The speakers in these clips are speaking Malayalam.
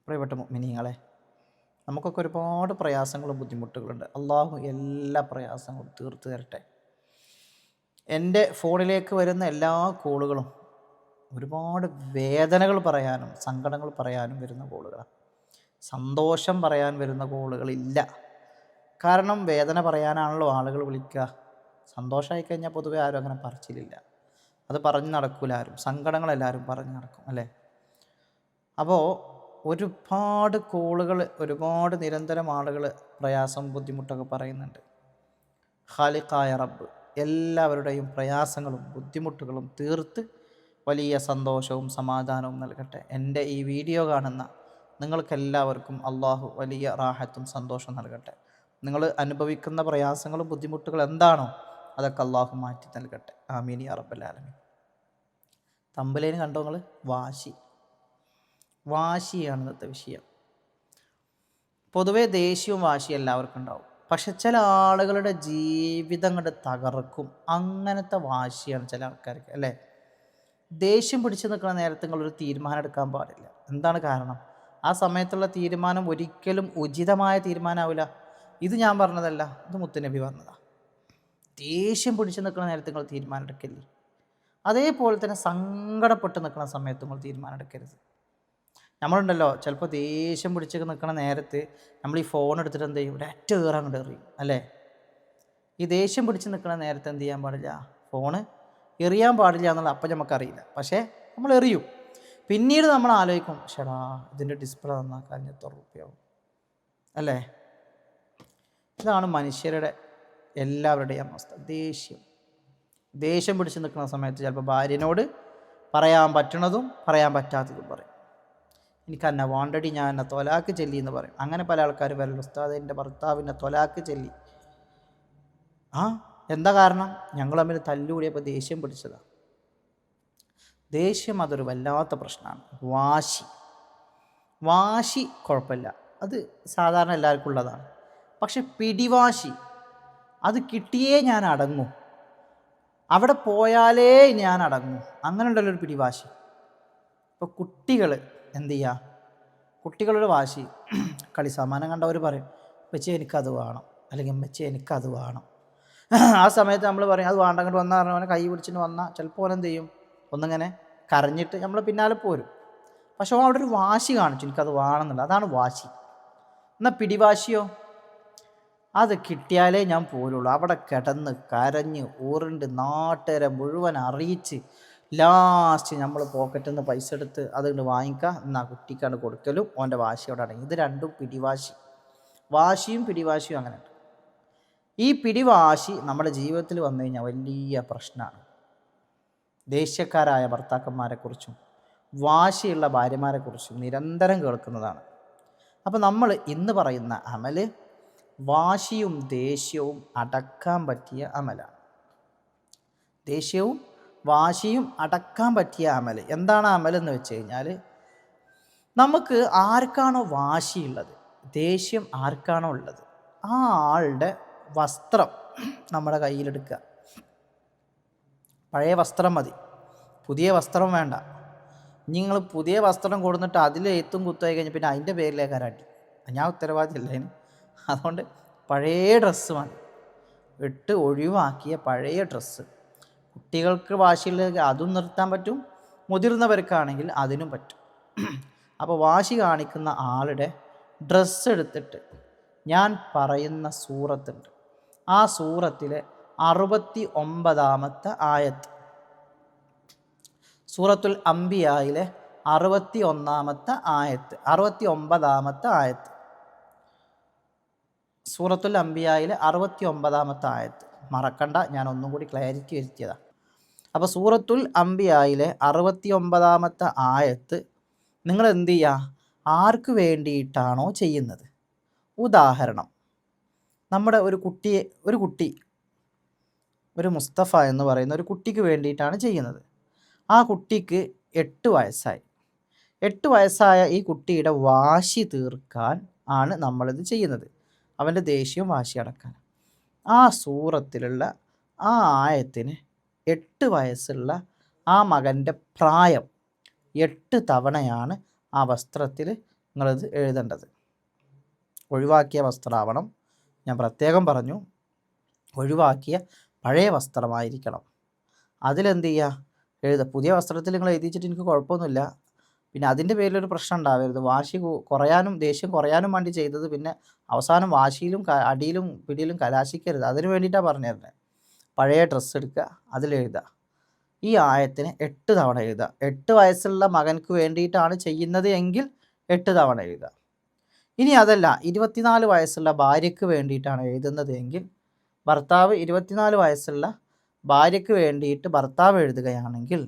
പ്രിയപ്പെട്ട മുഅ്മിനീങ്ങളെ, നമുക്കൊക്കെ ഒരുപാട് പ്രയാസങ്ങളും ബുദ്ധിമുട്ടുകളുണ്ട്. അള്ളാഹു എല്ലാ പ്രയാസങ്ങളും തീർത്തു തരട്ടെ. എൻ്റെ ഫോണിലേക്ക് വരുന്ന എല്ലാ കോളുകളും ഒരുപാട് വേദനകൾ പറയാനും സങ്കടങ്ങൾ പറയാനും വരുന്ന കോളുകളാണ്. സന്തോഷം പറയാൻ വരുന്ന കോളുകളില്ല. കാരണം വേദന പറയാനാണല്ലോ ആളുകൾ വിളിക്കുക. സന്തോഷമായി കഴിഞ്ഞാൽ പൊതുവെ ആരും അങ്ങനെ പറച്ചിലില്ല. അത് പറഞ്ഞ് നടക്കൂല ആരും. സങ്കടങ്ങളെല്ലാവരും പറഞ്ഞ് നടക്കും അല്ലേ? അപ്പോൾ ഒരുപാട് കോളുകൾ, ഒരുപാട് നിരന്തരം ആളുകൾ പ്രയാസം ബുദ്ധിമുട്ടൊക്കെ പറയുന്നുണ്ട്. ഖാലിഖായ റബ്ബ് എല്ലാവരുടെയും പ്രയാസങ്ങളും ബുദ്ധിമുട്ടുകളും തീർത്ത് വലിയ സന്തോഷവും സമാധാനവും നൽകട്ടെ. എൻ്റെ ഈ വീഡിയോ കാണുന്ന നിങ്ങൾക്കെല്ലാവർക്കും അള്ളാഹു വലിയ റാഹത്തും സന്തോഷം നൽകട്ടെ. നിങ്ങൾ അനുഭവിക്കുന്ന പ്രയാസങ്ങളും ബുദ്ധിമുട്ടുകൾ എന്താണോ അതൊക്കെ അള്ളാഹു മാറ്റി നൽകട്ടെ. ആമീൻ യാ റബ്ബൽ ആലമീൻ. തമ്പലേന് കണ്ടോ നിങ്ങൾ? വാശിയാണ് ഇന്നത്തെ വിഷയം. പൊതുവെ ദേഷ്യവും വാശിയും എല്ലാവർക്കും ഉണ്ടാവും. പക്ഷെ ചില ആളുകളുടെ ജീവിതം കണ്ട് തകർക്കും അങ്ങനത്തെ വാശിയാണ് ചില ആൾക്കാർക്ക് അല്ലേ? ദേഷ്യം പിടിച്ചു നിൽക്കുന്ന നേരത്ത് നിങ്ങളൊരു തീരുമാനം എടുക്കാൻ പാടില്ല. എന്താണ് കാരണം? ആ സമയത്തുള്ള തീരുമാനം ഒരിക്കലും ഉചിതമായ തീരുമാനമാവില്ല. ഇത് ഞാൻ പറഞ്ഞതല്ല, ഇത് മുത്തുനബി പറഞ്ഞതാ. ദേഷ്യം പിടിച്ചു നിൽക്കുന്ന നേരത്ത് നിങ്ങൾ തീരുമാനം എടുക്കല്ലേ. അതേപോലെ തന്നെ സങ്കടപ്പെട്ട് നിൽക്കുന്ന സമയത്ത് നിങ്ങൾ തീരുമാനം എടുക്കരുത്. നമ്മളുണ്ടല്ലോ ചിലപ്പോൾ ദേഷ്യം പിടിച്ച് നിൽക്കുന്ന നേരത്ത് നമ്മൾ ഈ ഫോൺ എടുത്തിട്ട് എന്ത് ചെയ്യും? ഒരൊറ്റ കയറാൻ അങ്ങോട്ട് എറിയും അല്ലേ? ഈ ദേഷ്യം പിടിച്ച് നിൽക്കുന്ന നേരത്ത് എന്ത് ചെയ്യാൻ പാടില്ല? ഫോണ് എറിയാൻ പാടില്ല എന്നുള്ള അപ്പം നമുക്കറിയില്ല. പക്ഷേ നമ്മൾ എറിയും. പിന്നീട് നമ്മൾ ആലോചിക്കും, ഷടാ ഇതിൻ്റെ ഡിസ്പ്ലേ നന്നാക്കാൻ എത്ര റുപ്യാവും അല്ലേ? ഇതാണ് മനുഷ്യരുടെ എല്ലാവരുടെയും അവസ്ഥ. ദേഷ്യം പിടിച്ച് നിൽക്കുന്ന സമയത്ത് ചിലപ്പോൾ ഭാര്യനോട് പറയാൻ പറ്റണതും പറയാൻ പറ്റാത്തതും പറയും. എനിക്ക് എന്നെ വാണ്ടടി, ഞാൻ എന്നെ തൊലാക്ക് ചെല്ലി എന്ന് പറയും. അങ്ങനെ പല ആൾക്കാർ വരല്ലോ, ഉസ്താദ് എൻ്റെ ഭർത്താവിനെ തൊലാക്ക് ചെല്ലി. എന്താ കാരണം? ഞങ്ങൾ തമ്മിൽ തല്ലുകൂടിയപ്പോൾ ദേഷ്യം പിടിച്ചതാണ്. ദേഷ്യം അതൊരു വല്ലാത്ത പ്രശ്നമാണ്. വാശി കുഴപ്പമില്ല, അത് സാധാരണ എല്ലാവർക്കും ഉള്ളതാണ്. പക്ഷെ പിടിവാശി, അത് കിട്ടിയേ ഞാൻ അടങ്ങൂ, അവിടെ പോയാലേ ഞാൻ അടങ്ങൂ, അങ്ങനെ ഉണ്ടല്ലോ ഒരു പിടിവാശി. ഇപ്പോൾ കുട്ടികൾ എന്ത് ചെയ്യുക? കുട്ടികളുടെ വാശി, കളി സാമാനം കണ്ടവർ പറയും വെച്ച് എനിക്കത് വേണം, അല്ലെങ്കിൽ വെച്ച് എനിക്കത് വേണം. ആ സമയത്ത് നമ്മൾ പറയും അത് വേണ്ട, അങ്ങോട്ട് വന്നാൽ പറഞ്ഞവനെ കൈ പിടിച്ചിട്ട് വന്നാൽ ചിലപ്പോൾ എന്ത് ചെയ്യും? ഒന്നിങ്ങനെ കരഞ്ഞിട്ട് നമ്മൾ പിന്നാലെ പോരും. പക്ഷെ അവിടെ ഒരു വാശി കാണിച്ചു, എനിക്കത് വേണമെന്നില്ല. അതാണ് വാശി. എന്നാൽ പിടിവാശിയോ? അത് കിട്ടിയാലേ ഞാൻ പോരുള്ളൂ. അവിടെ കിടന്ന് കരഞ്ഞ് ഉരുണ്ട് നാട്ടുകാരെ മുഴുവൻ അറിയിച്ച് ലാസ്റ്റ് നമ്മൾ പോക്കറ്റിൽ നിന്ന് പൈസ എടുത്ത് അതുകൊണ്ട് വാങ്ങിക്കുക, എന്നാൽ കുട്ടിക്കാണ് കൊടുക്കലും ഓൻ്റെ വാശിയോടെ അടങ്ങി. ഇത് രണ്ടും പിടിവാശി. വാശിയും പിടിവാശിയും അങ്ങനെ ഉണ്ട്. ഈ പിടിവാശി നമ്മുടെ ജീവിതത്തിൽ വന്നു കഴിഞ്ഞാൽ വലിയ പ്രശ്നമാണ്. ദേഷ്യക്കാരായ ഭർത്താക്കന്മാരെക്കുറിച്ചും വാശിയുള്ള ഭാര്യമാരെക്കുറിച്ചും നിരന്തരം കേൾക്കുന്നതാണ്. അപ്പോൾ നമ്മൾ ഇന്ന് പറയുന്ന അമല് വാശിയും ദേഷ്യവും അടക്കാൻ പറ്റിയ അമലാണ്. ദേഷ്യവും വാശിയും അടക്കാൻ പറ്റിയ അമൽ. എന്താണ് അമലെന്ന് വെച്ച് കഴിഞ്ഞാൽ, നമുക്ക് ആർക്കാണോ വാശിയുള്ളത്, ദേഷ്യം ആർക്കാണോ ഉള്ളത്, ആ ആളുടെ വസ്ത്രം നമ്മുടെ കയ്യിലെടുക്കുക. പഴയ വസ്ത്രം മതി, പുതിയ വസ്ത്രം വേണ്ട. നിങ്ങൾ പുതിയ വസ്ത്രം കൊടുത്തിട്ട് അതിൽ എത്തും കുത്തായി കഴിഞ്ഞാൽ പിന്നെ അതിൻ്റെ പേരിലേക്ക് അരാട്ടി, ഞാൻ ഉത്തരവാദിയല്ല അതിന്. അതുകൊണ്ട് പഴയ ഡ്രസ്സ് മതി, ഇട്ട് ഒഴിവാക്കിയ പഴയ ഡ്രസ്സ്. കുട്ടികൾക്ക് വാശിയിലേക്ക് അതും നിർത്താൻ പറ്റും, മുതിർന്നവർക്കാണെങ്കിൽ അതിനും പറ്റും. അപ്പോൾ വാശി കാണിക്കുന്ന ആളുടെ ഡ്രസ്സ് എടുത്തിട്ട് ഞാൻ പറയുന്ന സൂറത്തുണ്ട്, ആ സൂറത്തിലെ 69-ാമത്തെ ആയത്ത്, സൂറത്തുൽ അംബിയായിലെ 61-ാമത്തെ ആയത്ത്, 69-ാമത്തെ ആയത്ത്, സൂറത്തുൽ അംബിയായിലെ 69-ാമത്തെ ആയത്ത്. മറക്കണ്ട, ഞാൻ ഒന്നും കൂടി ക്ലാരിറ്റി വരുത്തിയതാണ്. അപ്പോൾ സൂറത്തുൽ അംബിയായിലെ 69-ാമത്തെ ആയത്ത് നിങ്ങൾ എന്ത് ചെയ്യുക? ആർക്ക് വേണ്ടിയിട്ടാണോ ചെയ്യുന്നത്? ഉദാഹരണം, നമ്മുടെ ഒരു കുട്ടി ഒരു മുസ്തഫ എന്ന് പറയുന്ന ഒരു കുട്ടിക്ക് വേണ്ടിയിട്ടാണ് ചെയ്യുന്നത്. ആ കുട്ടിക്ക് 8 വയസ്സായി. 8 വയസ്സായ ഈ കുട്ടിയുടെ വാശി തീർക്കാൻ ആണ് നമ്മളിത് ചെയ്യുന്നത്, അവൻ്റെ ദേഷ്യവും വാശി അടക്കാൻ. ആ സൂറത്തിലുള്ള ആ ആയത്തിന് 8 വയസ്സുള്ള ആ മകൻ്റെ പ്രായം 8 തവണയാണ് ആ വസ്ത്രത്തിൽ നിങ്ങളിത് എഴുതേണ്ടത്. ഒഴിവാക്കിയ വസ്ത്രമാവണം. ഞാൻ പ്രത്യേകം പറഞ്ഞു, ഒഴിവാക്കിയ പഴയ വസ്ത്രമായിരിക്കണം. അതിലെന്ത് ചെയ്യുക, എഴുതുക. പുതിയ വസ്ത്രത്തിൽ നിങ്ങൾ എഴുതിച്ചിട്ട് എനിക്ക് കുഴപ്പമൊന്നുമില്ല, പിന്നെ അതിൻ്റെ പേരിലൊരു പ്രശ്നം ഉണ്ടാവരുത്. വാശി കുറയാനും ദേഷ്യം കുറയാനും വേണ്ടി ചെയ്തത് പിന്നെ അവസാനം വാശിയിലും അടിയിലും പിടിയിലും കലാശിക്കരുത്. അതിന് വേണ്ടിയിട്ടാണ് പറഞ്ഞു തരുന്നത്. പഴയ ഡ്രസ്സ് എടുക്കുക, അതിലെഴുതുക. ഈ ആയത്തിന് 8 തവണ എഴുതുക. 8 വയസ്സുള്ള മകൻക്ക് വേണ്ടിയിട്ടാണ് ചെയ്യുന്നത് എങ്കിൽ 8 തവണ എഴുതുക. ഇനി അതല്ല 24 വയസ്സുള്ള ഭാര്യയ്ക്ക് വേണ്ടിയിട്ടാണ് എഴുതുന്നത് എങ്കിൽ, ഭർത്താവ് 24 വയസ്സുള്ള ഭാര്യയ്ക്ക് വേണ്ടിയിട്ട് ഭർത്താവ് എഴുതുകയാണെങ്കിൽ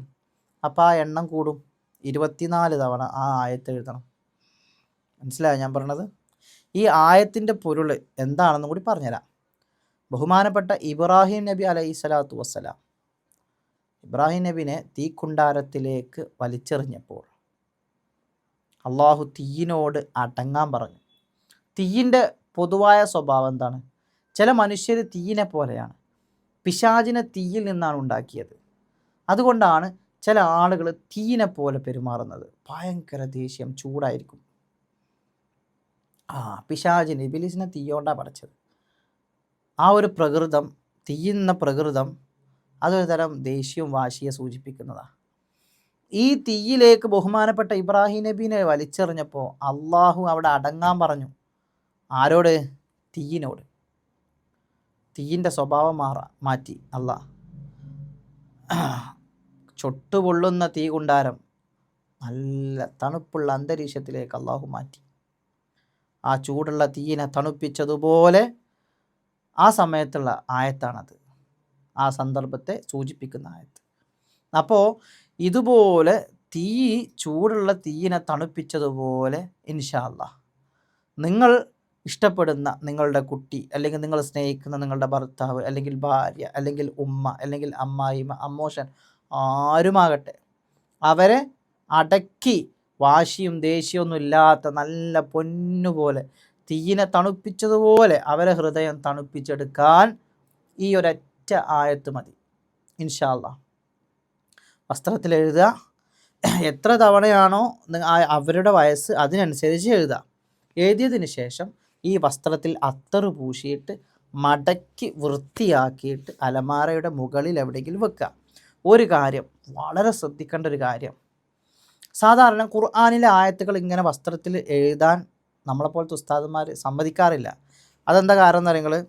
അപ്പോൾ ആ എണ്ണം കൂടും. 24 തവണ ആ ആയത്ത് എഴുതണം. മനസ്സിലായോ ഞാൻ പറഞ്ഞത്? ഈ ആയത്തിൻ്റെ പൊരുൾ എന്താണെന്നും കൂടി പറഞ്ഞുതരാം. ബഹുമാനപ്പെട്ട ഇബ്രാഹിം നബി അലൈഹി സ്വലാത്തു വസ്സലാം ഇബ്രാഹിം നബിനെ തീക്കുണ്ടാരത്തിലേക്ക് വലിച്ചെറിഞ്ഞപ്പോൾ അള്ളാഹു തീയിനോട് അടങ്ങാൻ പറഞ്ഞു. തീയിൻ്റെ പൊതുവായ സ്വഭാവം എന്താണ്? ചില മനുഷ്യർ തീയിനെ പോലെയാണ്. പിശാചിനെ തീയിൽ നിന്നാണ് ഉണ്ടാക്കിയത്. അതുകൊണ്ടാണ് ചില ആളുകൾ തീയിനെ പോലെ പെരുമാറുന്നത്. ഭയങ്കര ദേഷ്യം, ചൂടായിരിക്കും. പിശാചിന് ഇബ്ലീസിനെ തീയോണ്ടാണ് പഠിച്ചത്. ആ ഒരു പ്രകൃതം, തീയുന്ന പ്രകൃതം, അതൊരു തരം ദേഷ്യവും വാശിയെ സൂചിപ്പിക്കുന്നതാണ്. ഈ തീയിലേക്ക് ബഹുമാനപ്പെട്ട ഇബ്രാഹിം നബീനെ വലിച്ചെറിഞ്ഞപ്പോൾ അള്ളാഹു അവിടെ അടങ്ങാൻ പറഞ്ഞു. ആരോട്? തീയിനോട്. തീയിൻ്റെ സ്വഭാവം മാറ്റി അള്ളാഹ്. ചൊട്ടുപൊള്ളുന്ന തീ കുണ്ടാരം നല്ല തണുപ്പുള്ള അന്തരീക്ഷത്തിലേക്ക് അള്ളാഹു മാറ്റി. ആ ചൂടുള്ള തീയിനെ തണുപ്പിച്ചതുപോലെ ആ സമയത്തുള്ള ആയത്താണത്. ആ സന്ദർഭത്തെ സൂചിപ്പിക്കുന്ന ആയത്ത്. അപ്പോൾ ഇതുപോലെ ചൂടുള്ള തീയിനെ തണുപ്പിച്ചതുപോലെ ഇൻഷാ അല്ലാഹ് നിങ്ങൾ ഇഷ്ടപ്പെടുന്ന നിങ്ങളുടെ കുട്ടി, അല്ലെങ്കിൽ നിങ്ങൾ സ്നേഹിക്കുന്ന നിങ്ങളുടെ ഭർത്താവ്, അല്ലെങ്കിൽ ഭാര്യ, അല്ലെങ്കിൽ ഉമ്മ, അല്ലെങ്കിൽ അമ്മായിമ്മ, അമ്മോഷൻ, ആരുമാകട്ടെ, അവരെ അടക്കി വാശിയും ദേഷ്യമൊന്നും ഇല്ലാത്ത നല്ല പൊന്നുപോലെ തീയിനെ തണുപ്പിച്ചതുപോലെ അവരെ ഹൃദയം തണുപ്പിച്ചെടുക്കാൻ ഈ ഒരൊറ്റ ആയത്ത് മതി. ഇൻഷാ അല്ലാഹ് വസ്ത്രത്തിൽ എഴുതുക. എത്ര തവണയാണോ അവരുടെ വയസ്സ് അതിനനുസരിച്ച് എഴുതുക. എഴുതിയതിന് ശേഷം ഈ വസ്ത്രത്തിൽ അത്തറ് പൂശിയിട്ട് മടക്കി വൃത്തിയാക്കിയിട്ട് അലമാരയുടെ മുകളിൽ എവിടെയെങ്കിലും വെക്കുക. ഒരു കാര്യം വളരെ ശ്രദ്ധിക്കേണ്ട ഒരു കാര്യം, സാധാരണ ഖുർആനിലെ ആയത്തുകൾ ഇങ്ങനെ വസ്ത്രത്തിൽ എഴുതാൻ നമ്മളെപ്പോലത്തെ ഉസ്താദന്മാർ സമ്മതിക്കാറില്ല. അതെന്താ കാരണം എന്ന് പറയുന്നത്,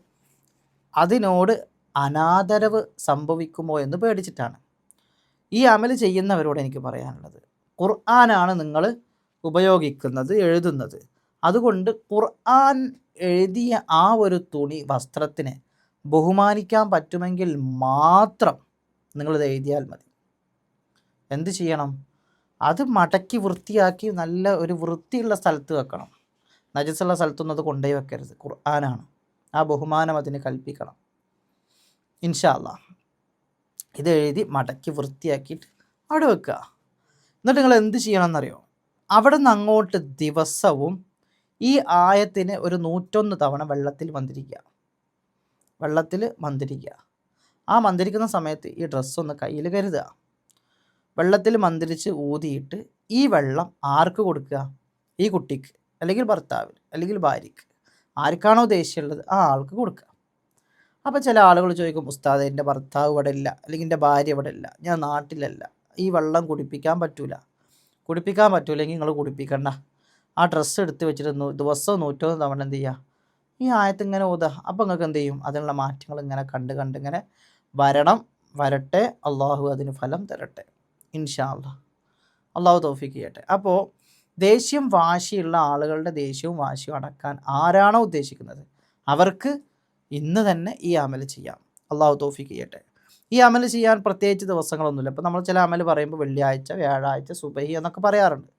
അതിനോട് അനാദരവ് സംഭവിക്കുമോ എന്ന് പേടിച്ചിട്ടാണ്. ഈ അമൽ ചെയ്യുന്നവരോട് എനിക്ക് പറയാനുള്ളത്, ഖുർആനാണ് നിങ്ങൾ ഉപയോഗിക്കുന്നത്, എഴുതുന്നത്. അതുകൊണ്ട് ഖുർആൻ എഴുതിയ ആ ഒരു തുണി വസ്ത്രത്തിനെ ബഹുമാനിക്കാൻ പറ്റുമെങ്കിൽ മാത്രം നിങ്ങളിത് എഴുതിയാൽ മതി. എന്ത് ചെയ്യണം? അത് മടക്കി വൃത്തിയാക്കി നല്ല ഒരു വൃത്തിയുള്ള സ്ഥലത്ത് വെക്കണം. നജസുള്ള സ്ഥലത്തൊന്നും അത് കൊണ്ടുപോയി വെക്കരുത്. ഖുർആനാണ്, ആ ബഹുമാനം അതിന് കൽപ്പിക്കണം. ഇൻഷാ അല്ലാഹ് ഇത് എഴുതി മടക്കി വൃത്തിയാക്കിയിട്ട് അവിടെ വെക്കുക. എന്നിട്ട് നിങ്ങൾ എന്ത് ചെയ്യണമെന്നറിയോ? അവിടെ നിന്ന് അങ്ങോട്ട് ദിവസവും ഈ ആയത്തിനെ ഒരു 101 തവണ വെള്ളത്തിൽ മന്ത്രിക്കുക. ആ മന്ത്രിക്കുന്ന സമയത്ത് ഈ ഡ്രസ്സൊന്ന് കയ്യിൽ കരുതുക. വെള്ളത്തിൽ മന്ത്രിച്ച് ഊതിയിട്ട് ഈ വെള്ളം ആർക്ക് കൊടുക്കുക? ഈ കുട്ടിക്ക്, അല്ലെങ്കിൽ ഭർത്താവിന്, അല്ലെങ്കിൽ ഭാര്യയ്ക്ക്, ആർക്കാണോ ദേഷ്യമുള്ളത് ആ ആൾക്ക് കൊടുക്കുക. അപ്പോൾ ചില ആളുകൾ ചോദിക്കും, ഉസ്താദേ എൻ്റെ ഭർത്താവ് ഇവിടെ ഇല്ല, അല്ലെങ്കിൽ എൻ്റെ ഭാര്യ ഇവിടെ ഇല്ല, ഞാൻ നാട്ടിലല്ല, ഈ വെള്ളം കുടിപ്പിക്കാൻ പറ്റൂലെങ്കിൽ നിങ്ങൾ കുടിപ്പിക്കണ്ട. ആ ഡ്രസ്സ് എടുത്ത് വെച്ചിട്ട് ദിവസവും 101 തവണ എന്ത് ചെയ്യുക? ഈ ആയത്ത് ഇങ്ങനെ ഓതുക. അപ്പോൾ നിങ്ങൾക്ക് എന്ത് ചെയ്യും? അതിനുള്ള മാറ്റങ്ങൾ ഇങ്ങനെ കണ്ട് ഇങ്ങനെ വരട്ടെ. അള്ളാഹു അതിന് ഫലം തരട്ടെ ഇൻഷാ അല്ലാഹ്. അള്ളാഹു തൗഫീഖ് ചെയ്യട്ടെ. അപ്പോൾ ദേഷ്യം വാശിയുള്ള ആളുകളുടെ ദേഷ്യവും വാശിയും അടക്കാൻ ആരാണോ ഉദ്ദേശിക്കുന്നത് അവർക്ക് ഇന്ന് തന്നെ ഈ അമൽ ചെയ്യാം. അള്ളാഹു തൗഫീഖ് ചെയ്യട്ടെ. ഈ അമൽ ചെയ്യാൻ പ്രത്യേകിച്ച് ദിവസങ്ങളൊന്നുമില്ല. ഇപ്പോൾ നമ്മൾ ചില അമൽ പറയുമ്പോൾ വെള്ളിയാഴ്ച, വ്യാഴാഴ്ച, സുബഹി എന്നൊക്കെ പറയാറുണ്ട്.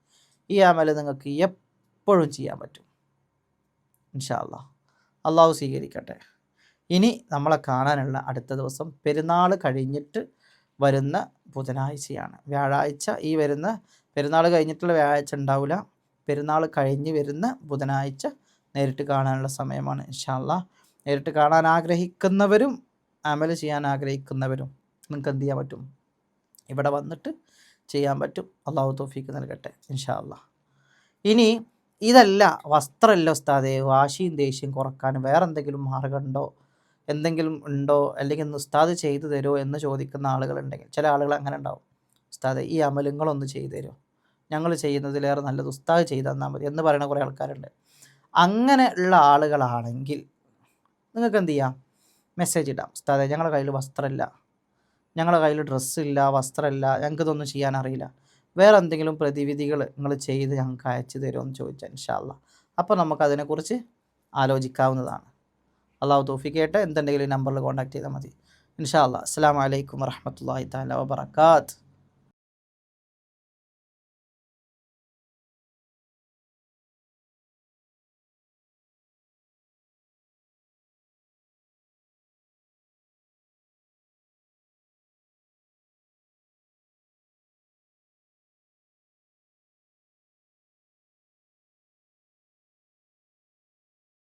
ഈ അമൽ നിങ്ങൾക്ക് എപ്പോഴും ചെയ്യാൻ പറ്റും ഇൻഷാ അല്ലാഹ്. അള്ളാഹു സ്വീകരിക്കട്ടെ. ഇനി നമ്മളെ കാണാനുള്ള അടുത്ത ദിവസം പെരുന്നാൾ കഴിഞ്ഞിട്ട് വരുന്ന ബുധനാഴ്ചയാണ്. വ്യാഴാഴ്ച ഈ വരുന്ന പെരുന്നാൾ കഴിഞ്ഞിട്ടുള്ള വ്യാഴാഴ്ച ഉണ്ടാവില്ല. പെരുന്നാൾ കഴിഞ്ഞ് വരുന്ന ബുധനാഴ്ച നേരിട്ട് കാണാനുള്ള സമയമാണ് ഇൻഷാ അല്ലാഹ്. നേരിട്ട് കാണാൻ ആഗ്രഹിക്കുന്നവരും അമൽ ചെയ്യാൻ ആഗ്രഹിക്കുന്നവരും നിങ്ങൾക്ക് എന്ത് ചെയ്യാൻ പറ്റും? ഇവിടെ വന്നിട്ട് ചെയ്യാൻ പറ്റും. അള്ളാഹു തൗഫീഖ് നൽകട്ടെ ഇൻഷാ അല്ലാഹ്. ഇനി ഇതല്ല വസ്ത്രമല്ല ഉസ്താദേ, വാശിയും ദേഷ്യം കുറക്കാൻ വേറെ എന്തെങ്കിലും മാർഗമുണ്ടോ, എന്തെങ്കിലും ഉണ്ടോ, അല്ലെങ്കിൽ ഒന്ന് ഉസ്താദ് ചെയ്തു തരുമോ എന്ന് ചോദിക്കുന്ന ആളുകളുണ്ടെങ്കിൽ, ചില ആളുകൾ അങ്ങനെ ഉണ്ടാവും, ഉസ്താദെ ഈ അമലുങ്ങളൊന്ന് ചെയ്തു തരുമോ, ഞങ്ങൾ ചെയ്യുന്നതിലേറെ നല്ലത് ഉസ്താദ് ചെയ്തു തന്നാൽ മതി എന്ന് പറയുന്ന കുറേ ആൾക്കാരുണ്ട്. അങ്ങനെ ഉള്ള ആളുകളാണെങ്കിൽ നിങ്ങൾക്ക് എന്ത് ചെയ്യാം, മെസ്സേജ് ഇടാം, ഉസ്താദെ ഞങ്ങളുടെ കയ്യിൽ വസ്ത്രമില്ല, ഞങ്ങളുടെ കയ്യിൽ ഡ്രസ്സില്ല, വസ്ത്രമില്ല, ഞങ്ങൾക്കിതൊന്നും ചെയ്യാൻ അറിയില്ല, വേറെ എന്തെങ്കിലും പ്രതിവിധികൾ നിങ്ങൾ ചെയ്ത് ഞങ്ങൾക്ക് അയച്ചു തരുമോ എന്ന് ചോദിച്ചാൽ ഇൻഷാ അല്ലാ അപ്പോൾ നമുക്കതിനെക്കുറിച്ച് ആലോചിക്കാവുന്നതാണ്. അള്ളാഹു തൗഫീഖ് ചെയ്യട്ടെ. എന്തുണ്ടെങ്കിലും ഈ നമ്പറിൽ കോൺടാക്ട് ചെയ്താൽ മതി. ഇൻഷാ അല്ലാ. അസ്സലാമു അലൈക്കും വറഹ്മത്തുള്ളാഹി തആല വബറകാത്ത്.